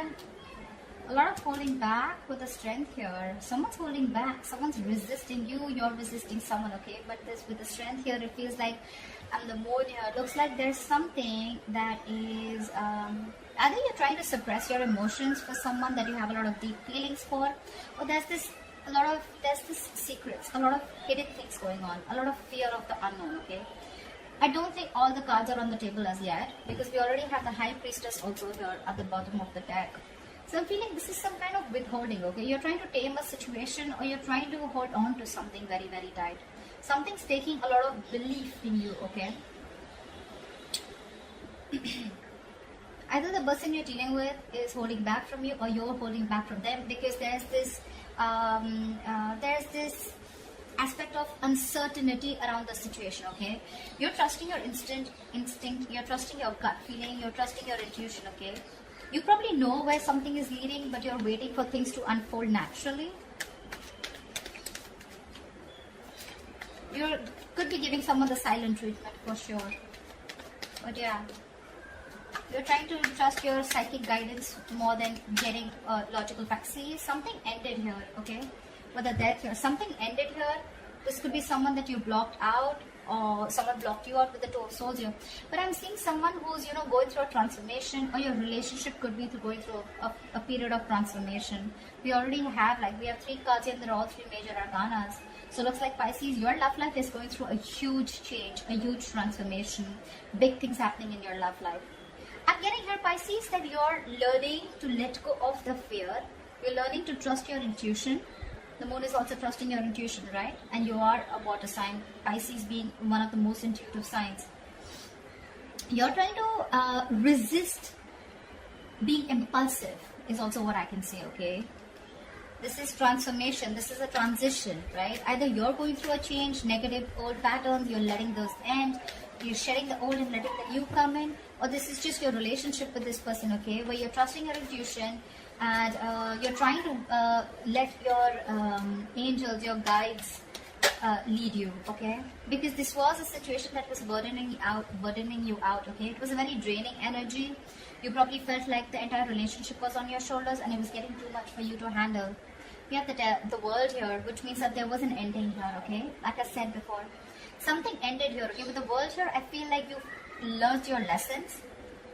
And a lot of holding back with the strength here. Someone's holding back, someone's resisting you, you're resisting someone, okay? But this with the strength here, it feels like, and the moon here, looks like there's something that is, either you're trying to suppress your emotions for someone that you have a lot of deep feelings for, or there's this secrets, a lot of hidden things going on, a lot of fear of the unknown, okay? I don't think all the cards are on the table as yet, because we already have the High Priestess also here at the bottom of the deck. So I'm feeling this is some kind of withholding, okay? You're trying to tame a situation, or you're trying to hold on to something very, very tight. Something's taking a lot of belief in you, okay? Either the person you're dealing with is holding back from you, or you're holding back from them, because there's this aspect of uncertainty around the situation, okay? You're trusting your instinct, you're trusting your gut feeling, you're trusting your intuition, okay? You probably know where something is leading, but you're waiting for things to unfold naturally. You could be giving someone the silent treatment for sure. But yeah, you're trying to trust your psychic guidance more than getting logical facts. See, something ended here, okay? With the death here, something ended here. This could be someone that you blocked out, or someone blocked you out with the Two of Swords here. But I'm seeing someone who's, you know, going through a transformation, or your relationship could be going through a period of transformation. We already have, like, we have 3 cards here, and they're all 3 major arcanas. So looks like Pisces, your love life is going through a huge change, a huge transformation, big things happening in your love life. I'm getting here, Pisces, that you're learning to let go of the fear. You're learning to trust your intuition. The moon is also trusting your intuition, right? And you are a water sign, Pisces being one of the most intuitive signs. You're trying to resist being impulsive, is also what I can say, okay? This is transformation, this is a transition, right? Either you're going through a change, negative old patterns, you're letting those end, you're shedding the old and letting the new come in, or this is just your relationship with this person, okay? Where you're trusting your intuition, and you're trying to let your angels, your guides lead you, okay? Because this was a situation that was burdening you out, okay? It was a very draining energy. You probably felt like the entire relationship was on your shoulders, and it was getting too much for you to handle. We have the world here, which means that there was an ending here, okay? Like I said before, something ended here, okay? With the world here, I feel like you've learned your lessons,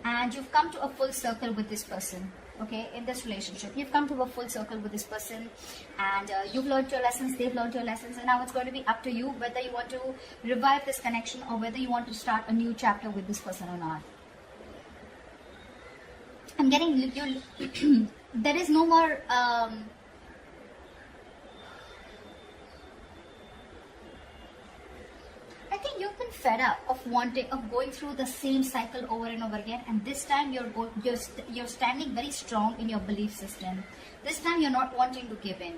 and you've come to a full circle with this person. Okay, in this relationship, you've come to a full circle with this person, and you've learned your lessons, they've learned your lessons, and now it's going to be up to you whether you want to revive this connection, or whether you want to start a new chapter with this person or not. I'm getting you. There is no more I think you've been fed up of going through the same cycle over and over again, and this time you're standing very strong in your belief system. This time you're not wanting to give in.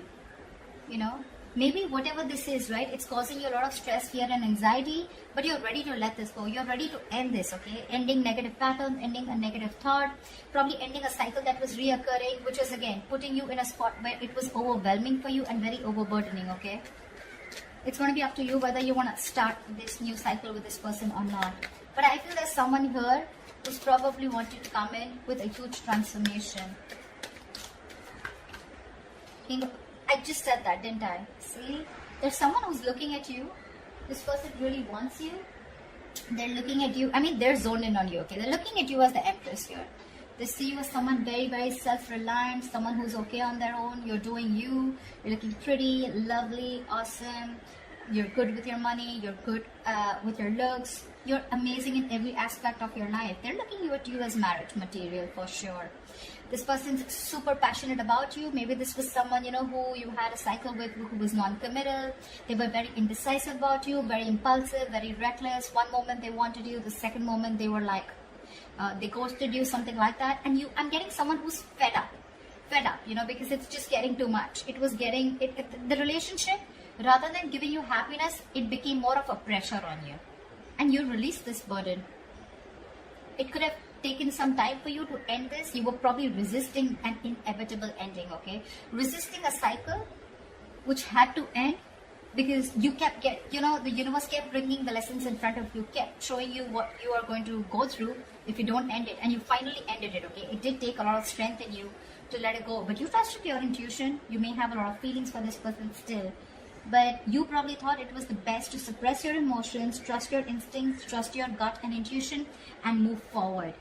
You know, maybe whatever this is, right? It's causing you a lot of stress, fear, and anxiety, but you're ready to let this go. You're ready to end this, okay? Ending negative patterns, ending a negative thought, probably ending a cycle that was reoccurring, which was again putting you in a spot where it was overwhelming for you and very overburdening, okay? It's going to be up to you whether you want to start this new cycle with this person or not. But I feel there's someone here who's probably wanting to come in with a huge transformation. I just said that, didn't I? See? There's someone who's looking at you. This person really wants you. They're looking at you. I mean, they're zoned in on you, okay? They're looking at you as the Empress here. They see you as someone very, very self-reliant, someone who's okay on their own. You're doing you. You're looking pretty, lovely, awesome. You're good with your money. You're good with your looks. You're amazing in every aspect of your life. They're looking at you as marriage material for sure. This person's super passionate about you. Maybe this was someone, you know, who you had a cycle with, who was non-committal. They were very indecisive about you, very impulsive, very reckless. One moment they wanted you, the second moment they were like, they ghosted you, something like that. And I'm getting someone who's fed up, you know, because it's just getting too much. It was getting, the relationship, rather than giving you happiness, it became more of a pressure on you. And you released this burden. It could have taken some time for you to end this. You were probably resisting an inevitable ending, okay? Resisting a cycle which had to end, because you kept the universe kept bringing the lessons in front of you, kept showing you what you are going to go through if you don't end it, and you finally ended it. Okay, it did take a lot of strength in you to let it go, but you trusted your intuition. You may have a lot of feelings for this person still, but you probably thought it was the best to suppress your emotions, trust your instincts, trust your gut and intuition, and move forward.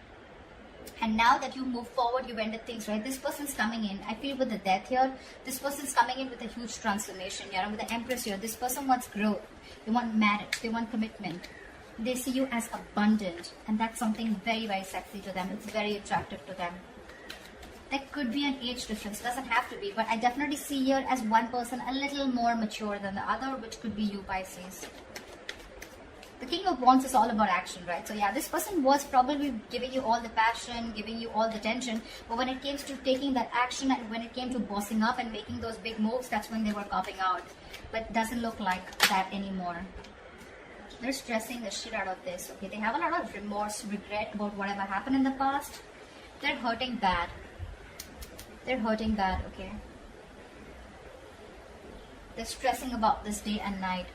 And now that you move forward, you've ended things, right? This person's coming in. I feel with the death here, this person's coming in with a huge transformation. Yeah, with the Empress here, this person wants growth. They want marriage. They want commitment. They see you as abundant. And that's something very, very sexy to them. It's very attractive to them. There could be an age difference. Doesn't have to be. But I definitely see here as one person a little more mature than the other, which could be you, Pisces. The King of Wands is all about action, right? So yeah, this person was probably giving you all the passion, giving you all the tension, but when it came to taking that action and when it came to bossing up and making those big moves, that's when they were copping out. But it doesn't look like that anymore. They're stressing the shit out of this, okay? They have a lot of remorse, regret about whatever happened in the past. They're hurting bad. They're hurting bad, okay? They're stressing about this day and night.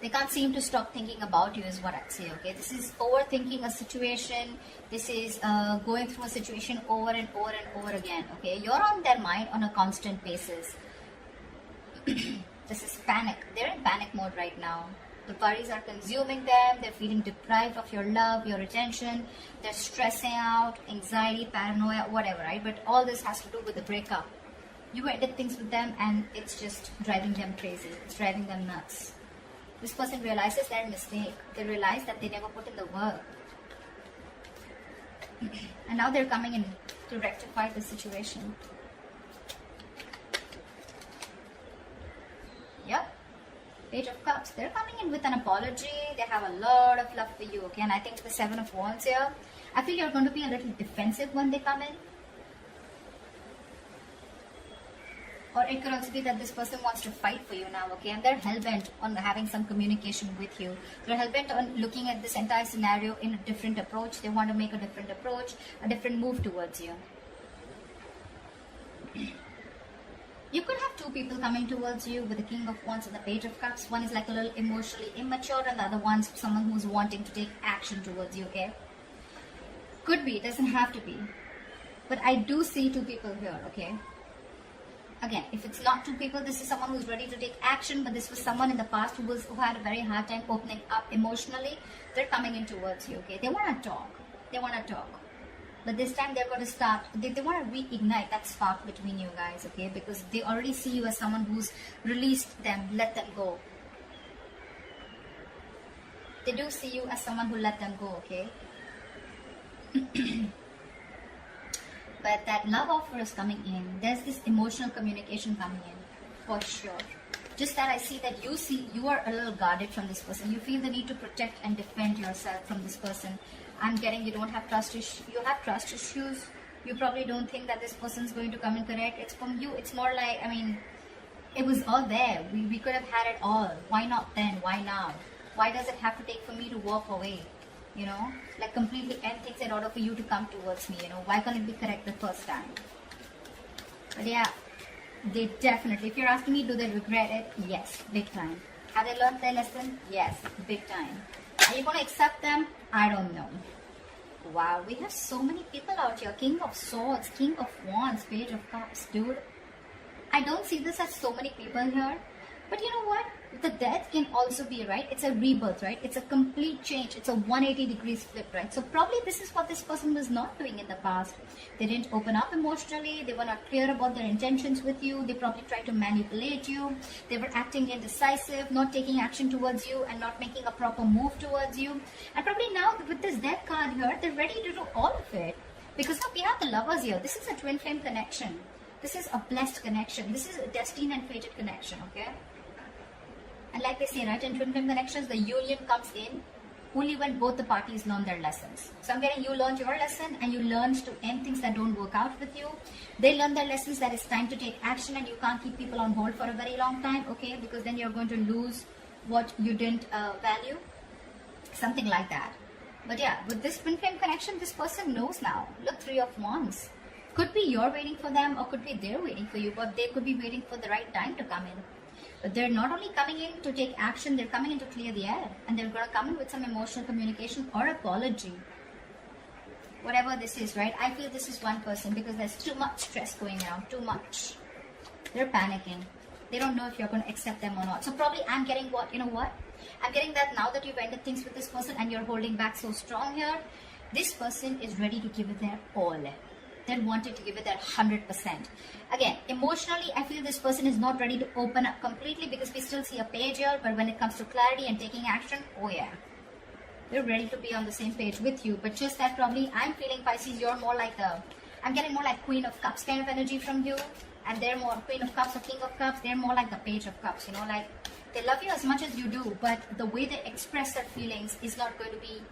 They can't seem to stop thinking about you is what I'd say, okay? This is overthinking a situation. This is going through a situation over and over and over again, okay? You're on their mind on a constant basis. This is panic. They're in panic mode right now. The worries are consuming them. They're feeling deprived of your love, your attention. They're stressing out, anxiety, paranoia, whatever, right? But all this has to do with the breakup. You ended things with them and it's just driving them crazy. It's driving them nuts. This person realizes their mistake. They realize that they never put in the work. And now they're coming in to rectify the situation. Yep. Page of Cups. They're coming in with an apology. They have a lot of love for you, okay? And I think the 7 of Wands here, I feel you're going to be a little defensive when they come in. Or it could also be that this person wants to fight for you now, okay? And they're hell-bent on having some communication with you. They're hell-bent on looking at this entire scenario in a different approach. They want to make a different approach, a different move towards you. You could have two people coming towards you with the King of Wands and the Page of Cups. One is like a little emotionally immature and the other one's someone who's wanting to take action towards you, okay? Could be, it doesn't have to be. But I do see two people here, okay? Again, if it's not two people, this is someone who's ready to take action, but this was someone in the past who had a very hard time opening up emotionally. They're coming in towards you, okay? They want to talk. They want to talk. But this time they're going to start, they want to reignite that spark between you guys, okay? Because they already see you as someone who's released them, let them go. They do see you as someone who let them go, okay? But that love offer is coming in. There's this emotional communication coming in, for sure. Just that I see that you are a little guarded from this person. You feel the need to protect and defend yourself from this person. I'm getting you don't have trust issues. You have trust issues. You probably don't think that this person's going to come and correct. It's from you. It's more like, I mean, it was all there. We could have had it all. Why not then? Why now? Why does it have to take for me to walk away? You know, like completely end things in order for you to come towards me, you know. Why can't it be correct the first time? But yeah, they definitely, if you're asking me, do they regret it? Yes, big time. Have they learned their lesson? Yes, big time. Are you going to accept them? I don't know. Wow, we have so many people out here. King of Swords, King of Wands, Page of Cups, dude. I don't see this as so many people here. But you know what? The death can also be, right? It's a rebirth, right? It's a complete change. It's a 180 degrees flip, right? So probably this is what this person was not doing in the past. They didn't open up emotionally. They were not clear about their intentions with you. They probably tried to manipulate you. They were acting indecisive, not taking action towards you and not making a proper move towards you. And probably now with this death card here, they're ready to do all of it. Because look, we have the lovers here. This is a twin flame connection. This is a blessed connection. This is a destined and fated connection, okay? And like they say, right, in twin flame connections, the union comes in only when both the parties learn their lessons. So I'm getting you learned your lesson and you learned to end things that don't work out with you. They learn their lessons that it's time to take action and you can't keep people on hold for a very long time, okay? Because then you're going to lose what you didn't value. Something like that. But yeah, with this twin flame connection, this person knows now. Look, 3 of Wands. Could be you're waiting for them or could be they're waiting for you, but they could be waiting for the right time to come in. But they're not only coming in to take action, they're coming in to clear the air. And they're going to come in with some emotional communication or apology. Whatever this is, right? I feel this is one person because there's too much stress going around. Too much. They're panicking. They don't know if you're going to accept them or not. So probably I'm getting what? You know what? I'm getting that now that you've ended things with this person and you're holding back so strong here, this person is ready to give it their all. They wanted to give it their 100%. Again, emotionally, I feel this person is not ready to open up completely because we still see a page here. But when it comes to clarity and taking action, oh yeah. They're ready to be on the same page with you. But just that probably I'm feeling, Pisces, you're more like I'm getting more like Queen of Cups kind of energy from you. And they're more Queen of Cups or King of Cups. They're more like the Page of Cups, you know, like they love you as much as you do. But the way they express their feelings is not going to be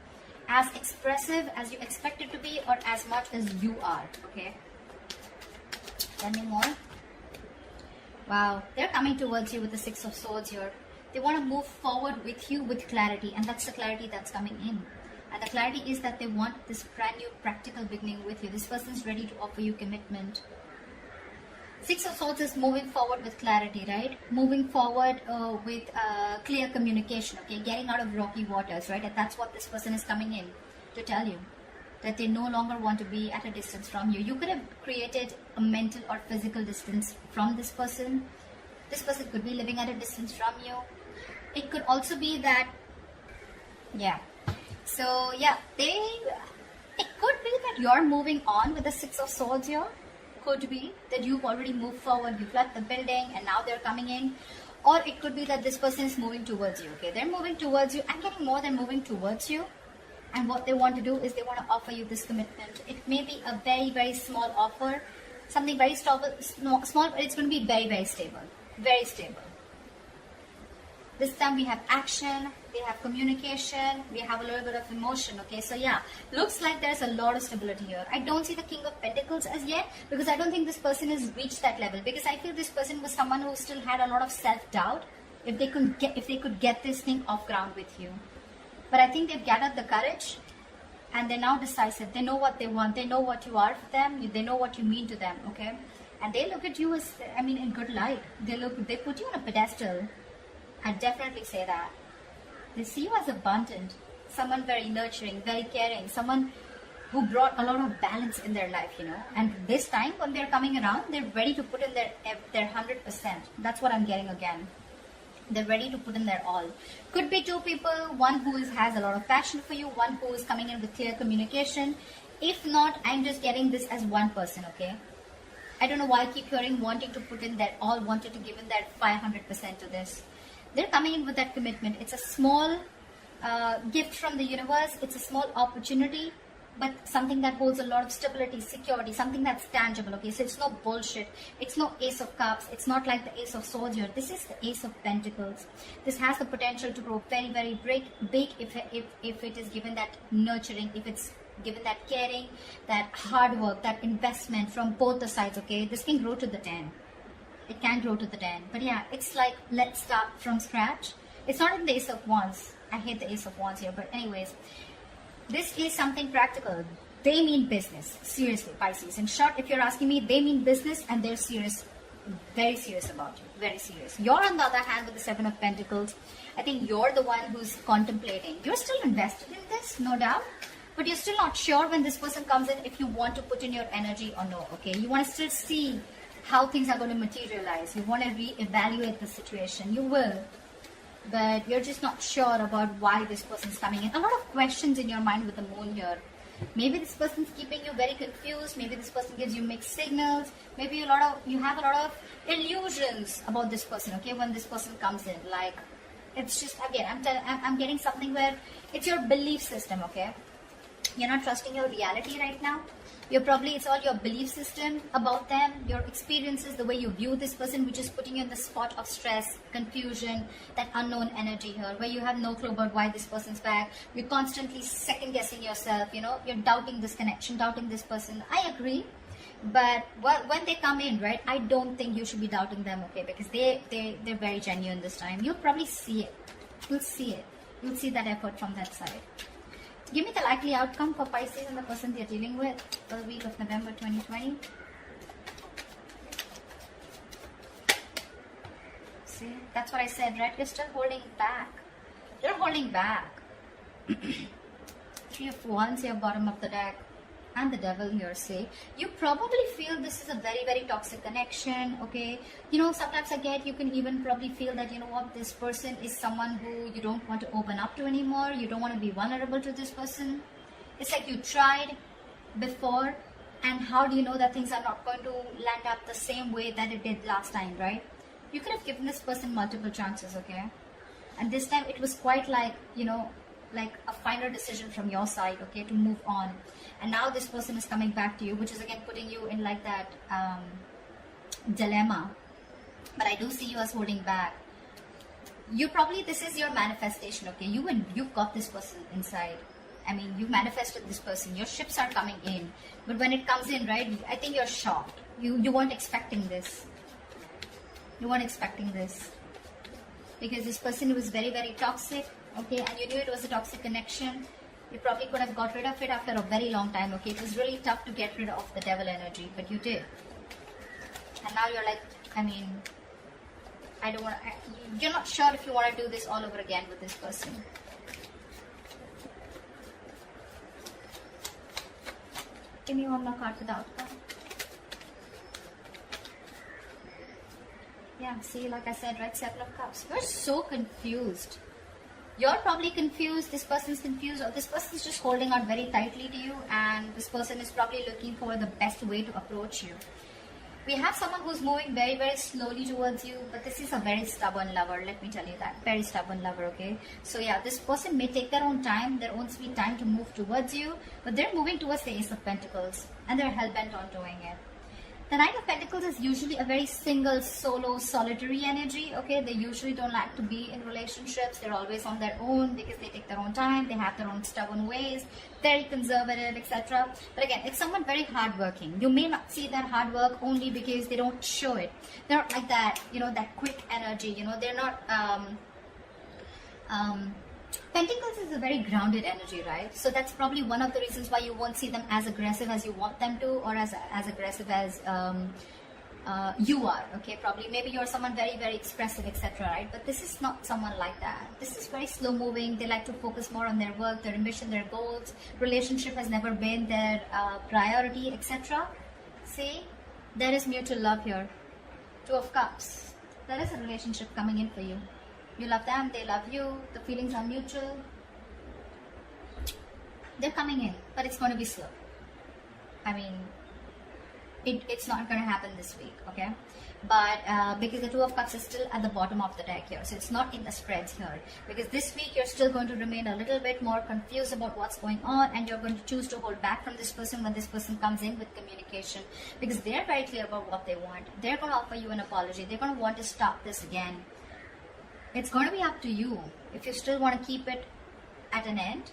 as expressive as you expect it to be or as much as you are, okay? Tell me more. Wow, they're coming towards you with the Six of Swords here. They want to move forward with you with clarity, and that's the clarity that's coming in. And the clarity is that they want this brand new practical beginning with you. This person's ready to offer you commitment. Six of Swords is moving forward with clarity, right? Moving forward with clear communication, okay? Getting out of rocky waters, right? And that's what this person is coming in to tell you. That they no longer want to be at a distance from you. You could have created a mental or physical distance from this person. This person could be living at a distance from you. It could also be that, yeah. So, yeah, it could be that you're moving on with the Six of Swords here. Could be that you've already moved forward, you've left the building and now they're coming in. Or it could be that this person is moving towards you, okay? They're moving towards you. I'm getting more than moving towards you. And what they want to do is they want to offer you this commitment. It may be a very, very small offer. Something very small, but it's going to be very, very stable. Very stable. This time we have action, we have communication, we have a little bit of emotion, okay? So yeah, looks like there's a lot of stability here. I don't see the King of Pentacles as yet because I don't think this person has reached that level, because I feel this person was someone who still had a lot of self-doubt if they could get this thing off ground with you. But I think they've gathered the courage and they're now decisive. They know what they want. They know what you are for them. They know what you mean to them, okay? And they look at you as, in good light. They put you on a pedestal. I'd definitely say that. They see you as abundant, someone very nurturing, very caring, someone who brought a lot of balance in their life, you know. And this time when they're coming around, they're ready to put in their 100%. That's what I'm getting again. They're ready to put in their all. Could be two people, one who has a lot of passion for you, one who is coming in with clear communication. If not, I'm just getting this as one person, okay? I don't know why I keep hearing wanting to put in their all, wanted to give in their 500% to this. They're coming in with that commitment. It's a small gift from the universe. It's a small opportunity, but something that holds a lot of stability, security, something that's tangible, okay? So it's no bullshit. It's no Ace of Cups. It's not like the Ace of Swords here. This is the Ace of Pentacles. This has the potential to grow very, very big if it is given that nurturing, if it's given that caring, that hard work, that investment from both the sides, okay? This can grow to the 10. It can grow to the 10. But yeah, it's like, let's start from scratch. It's not in the Ace of Wands. I hate the Ace of Wands here. But anyways, this is something practical. They mean business. Seriously, Pisces. In short, if you're asking me, they mean business and they're serious. Very serious about you. Very serious. You're on the other hand with the Seven of Pentacles. I think you're the one who's contemplating. You're still invested in this, no doubt. But you're still not sure when this person comes in if you want to put in your energy or no, okay? You want to still see how things are going to materialize. You want to re-evaluate the situation. You will. But you're just not sure about why this person's coming in. A lot of questions in your mind with the moon here. Maybe this person's keeping you very confused. Maybe this person gives you mixed signals. Maybe you have a lot of illusions about this person, okay, when this person comes in. Like, it's just, again, I'm getting something where it's your belief system, okay? You're not trusting your reality right now. It's all your belief system about them, your experiences, the way you view this person, which is putting you in the spot of stress, confusion, that unknown energy here, where you have no clue about why this person's back. You're constantly second guessing yourself, you know, you're doubting this connection, doubting this person. I agree. But when they come in, right, I don't think you should be doubting them, okay, because they're very genuine this time. You'll probably see it. You'll see it. You'll see that effort from that side. Give me the likely outcome for Pisces and the person they're dealing with for the week of November 2020. 6 See, that's what I said, right? You're still holding back. You're holding back. Three of Wands here, bottom of the deck. And the devil here, say. You probably feel this is a very, very toxic connection, okay? You know, sometimes you can even probably feel that, you know what, this person is someone who you don't want to open up to anymore. You don't want to be vulnerable to this person. It's like you tried before, and how do you know that things are not going to land up the same way that it did last time, right? You could have given this person multiple chances, okay? And this time it was quite like, you know, like a final decision from your side, okay, to move on. And now this person is coming back to you, which is again putting you in like that dilemma. But I do see you as holding back. You probably, this is your manifestation, okay? You've got this person inside. I mean, you manifested this person. Your ships are coming in. But when it comes in, right, I think you're shocked. You weren't expecting this. You weren't expecting this. Because this person was very, very toxic, okay? And you knew it was a toxic connection. You probably could have got rid of it after a very long time, okay? It was really tough to get rid of the devil energy, but you did. And now you're like, I mean, I don't want to, you're not sure if you want to do this all over again with this person. Give me one more card for the outcome. Yeah, see, like I said, right, Seven of Cups. You're so confused. You're probably confused, this person's confused, or this person's just holding on very tightly to you, and this person is probably looking for the best way to approach you. We have someone who's moving very, very slowly towards you, but this is a very stubborn lover, let me tell you that. Very stubborn lover, okay? So yeah, this person may take their own time, their own sweet time to move towards you, but they're moving towards the Ace of Pentacles, and they're hell-bent on doing it. The Nine of Pentacles is usually a very single, solo, solitary energy, okay? They usually don't like to be in relationships. They're always on their own because they take their own time. They have their own stubborn ways, very conservative, etc. But again, it's someone very hardworking. You may not see that hard work only because they don't show it. They're not like that, you know, that quick energy, you know. They're not... Pentacles is a very grounded energy, right? So that's probably one of the reasons why you won't see them as aggressive as you want them to, or as aggressive as you are, okay? Probably, maybe you're someone very, very expressive, etc., right? But this is not someone like that. This is very slow moving. They like to focus more on their work, their ambition, their goals. Relationship has never been their priority, etc. See, there is mutual love here. Two of Cups. There is a relationship coming in for you. You love them, they love you, the feelings are mutual. They're coming in, but it's going to be slow. I mean, it's not going to happen this week, okay? But because the Two of Cups is still at the bottom of the deck here, so it's not in the spreads here. Because this week you're still going to remain a little bit more confused about what's going on, and you're going to choose to hold back from this person when this person comes in with communication. Because they're very clear about what they want. They're going to offer you an apology. They're going to want to stop this again. It's going to be up to you if you still want to keep it at an end,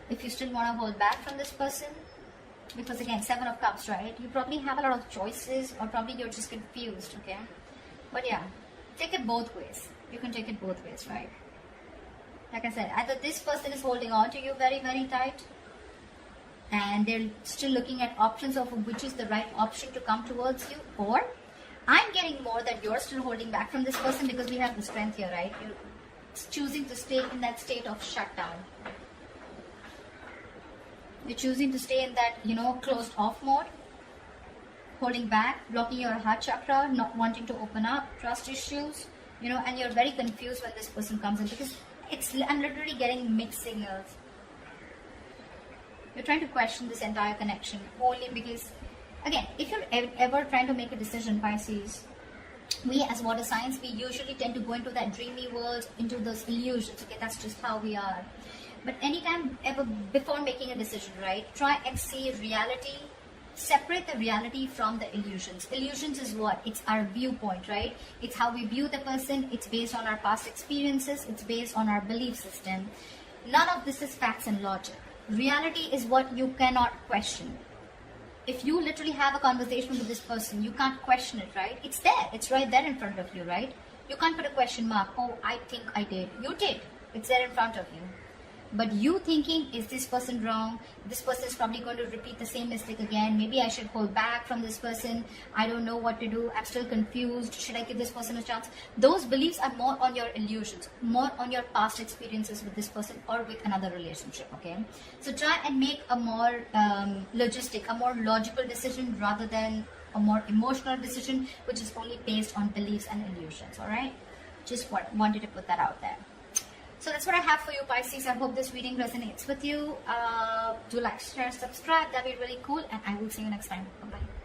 if you still want to hold back from this person. Because again, Seven of Cups, right? You probably have a lot of choices, or probably you're just confused, okay? But yeah, take it both ways. You can take it both ways, right? Like I said, either this person is holding on to you very, very tight, and they're still looking at options of which is the right option to come towards you, or I'm getting more that you're still holding back from this person because we have the Strength here, right? You're choosing to stay in that state of shutdown. You're choosing to stay in that, you know, closed off mode, holding back, blocking your heart chakra, not wanting to open up, trust issues, you know, and you're very confused when this person comes in because I'm literally getting mixed signals. You're trying to question this entire connection only because, again, if you're ever trying to make a decision, Pisces, we as water signs, we usually tend to go into that dreamy world, into those illusions, okay? That's just how we are. But anytime ever before making a decision, right, try and see reality, separate the reality from the illusions. Illusions is what? It's our viewpoint, right? It's how we view the person. It's based on our past experiences. It's based on our belief system. None of this is facts and logic. Reality is what you cannot question. If you literally have a conversation with this person, you can't question it, right? It's there. It's right there in front of you, right? You can't put a question mark. Oh, I think I did. You did. It's there in front of you. but you thinking, is this person wrong? This person is probably going to repeat the same mistake again. Maybe I should hold back from this person. I don't know what to do. I'm still confused. Should I give this person a chance? Those beliefs are more on your illusions, more on your past experiences with this person or with another relationship, okay? So try and make a more logistic, a more logical decision rather than a more emotional decision, which is only based on beliefs and illusions. All right, just wanted to put that out there. So that's what I have for you, Pisces. I hope this reading resonates with you. Do like, share, subscribe. That'd be really cool, and I will see you next time. Bye bye.